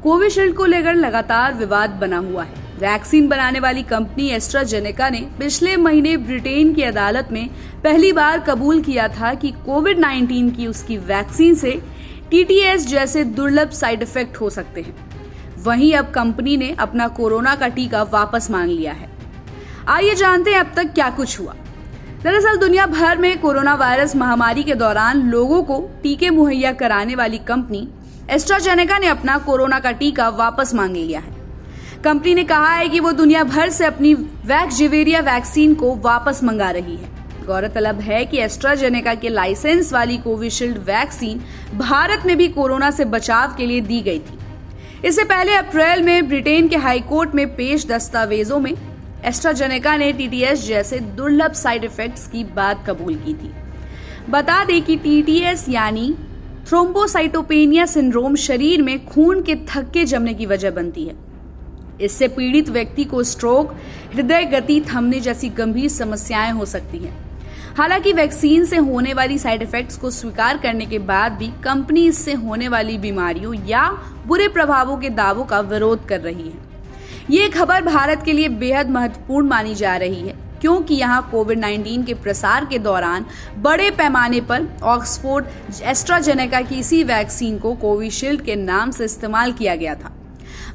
Covishield को लेकर लगातार विवाद बना हुआ है। वैक्सीन बनाने वाली कंपनी एस्ट्राजेनेका ने पिछले महीने ब्रिटेन की अदालत में पहली बार कबूल किया था कि कोविड-19 की उसकी वैक्सीन से टीटीएस जैसे दुर्लभ साइड इफेक्ट हो सकते हैं। वहीं अब कंपनी ने अपना कोरोना का टीका वापस मांग लिया है। आइए जानते हैं अब तक क्या कुछ हुआ। दरअसल दुनिया भर में कोरोना वायरस महामारी के दौरान लोगों को टीके मुहैया कराने वाली कंपनी एस्ट्राजेनेका ने अपना कोरोना का टीका वापस मांग लिया है। कंपनी ने कहा है कि वो दुनिया भर से अपनी वैक्सजेविरिया वैक्सीन को वापस मंगा रही है। गौरतलब है कि एस्ट्राजेनेका के लाइसेंस वाली कोविशील्ड वैक्सीन भारत में भी कोरोना से बचाव के लिए दी गई थी। इससे पहले अप्रैल में ब्रिटेन के हाईकोर्ट में पेश दस्तावेजों में एस्ट्राजेनेका ने टीटीएस जैसे दुर्लभ साइड इफेक्ट्स की बात कबूल की थी। बता दें कि टीटीएस यानी थ्रोम्बोसाइटोपेनिया सिंड्रोम शरीर में खून के थक्के जमने की वजह बनती है। इससे पीड़ित व्यक्ति को स्ट्रोक, हृदय गति थमने जैसी गंभीर समस्याएं हो सकती हैं। हालांकि वैक्सीन से होने वाली साइड इफेक्ट्स को स्वीकार करने के बाद भी कंपनी इससे होने वाली बीमारियों या बुरे प्रभावों के दावों का विरोध कर रही है। ये खबर भारत के लिए बेहद महत्वपूर्ण मानी जा रही है, क्योंकि यहाँ कोविड-19 के प्रसार के दौरान बड़े पैमाने पर ऑक्सफोर्ड एस्ट्राजेनेका की इसी वैक्सीन को कोविशील्ड के नाम से इस्तेमाल किया गया था।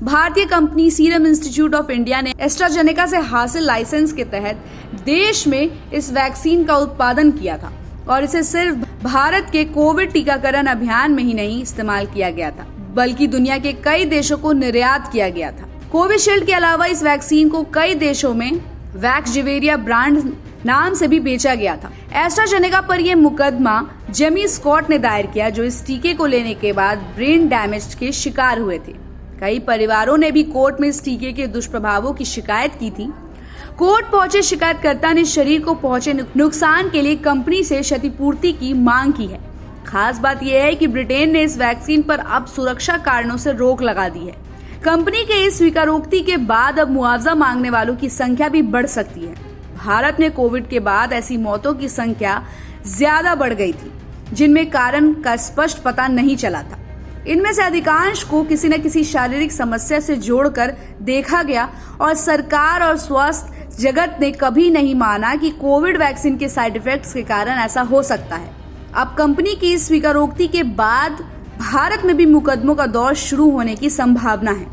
भारतीय company serum institute of India ने एस्ट्राजेनेका से हासिल लाइसेंस के तहत देश में इस वैक्सीन का उत्पादन किया था और इसे सिर्फ भारत के कोविड टीकाकरण अभियान में ही नहीं इस्तेमाल किया गया था, बल्कि दुनिया के कई देशों को निर्यात किया गया था। कोविशील्ड के अलावा इस वैक्सीन को कई देशों में वैक्सजेविरिया ब्रांड नाम से भी बेचा गया था। एस्ट्राजेनेका पर यह मुकदमा जेमी स्कॉट ने दायर किया, जो इस टीके को लेने के बाद ब्रेन डैमेज के शिकार हुए थे। कई परिवारों ने भी कोर्ट में इस टीके के दुष्प्रभावों की शिकायत की थी। कोर्ट पहुंचे शिकायतकर्ता ने शरीर को पहुंचे नुकसान के लिए कंपनी से क्षतिपूर्ति की मांग की है। खास बात यह है कि ब्रिटेन ने इस वैक्सीन पर अब सुरक्षा कारणों से रोक लगा दी है। कंपनी के इस स्वीकारोक्ति के बाद अब मुआवजा मांगने वालों की संख्या भी बढ़ सकती है। भारत में कोविड के बाद ऐसी मौतों की संख्या ज्यादा बढ़ गई थी, जिनमें कारण का स्पष्ट पता नहीं चला था। इनमें से अधिकांश को किसी न किसी शारीरिक समस्या से जोड़कर देखा गया और सरकार और स्वास्थ्य जगत ने कभी नहीं माना कि कोविड वैक्सीन के साइड इफेक्ट्स के कारण ऐसा हो सकता है। अब कंपनी की इस स्वीकारोक्ति के बाद भारत में भी मुकदमों का दौर शुरू होने की संभावना है।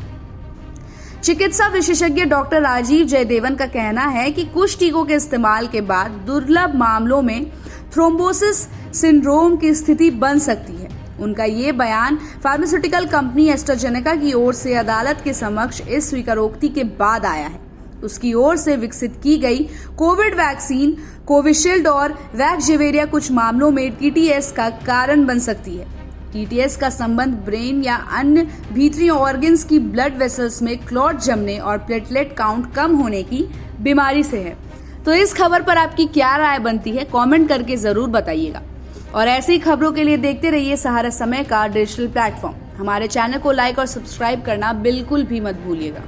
चिकित्सा विशेषज्ञ डॉक्टर राजीव जयदेवन का कहना है कि कुछ टीकों के इस्तेमाल के बाद दुर्लभ मामलों में थ्रोम्बोसिस सिंड्रोम की स्थिति बन सकती है। उनका ये बयान फार्मास्यूटिकल कंपनी एस्ट्राजेनेका की ओर से अदालत के समक्ष इस स्वीकारोक्ति के बाद आया है। उसकी ओर से विकसित की गई कोविड वैक्सीन कोविशील्ड और वैक्सजेविरिया कुछ मामलों में टीटीएस का कारण बन सकती है। टीटीएस का संबंध ब्रेन या अन्य भीतरी ऑर्गन्स की ब्लड वेसल्स में क्लॉट जमने और प्लेटलेट काउंट कम होने की बीमारी से है। तो इस खबर पर आपकी क्या राय बनती है, कमेंट करके जरूर बताइएगा। और ऐसी खबरों के लिए देखते रहिए सहारा समय का डिजिटल प्लेटफॉर्म। हमारे चैनल को लाइक और सब्सक्राइब करना बिल्कुल भी मत भूलिएगा।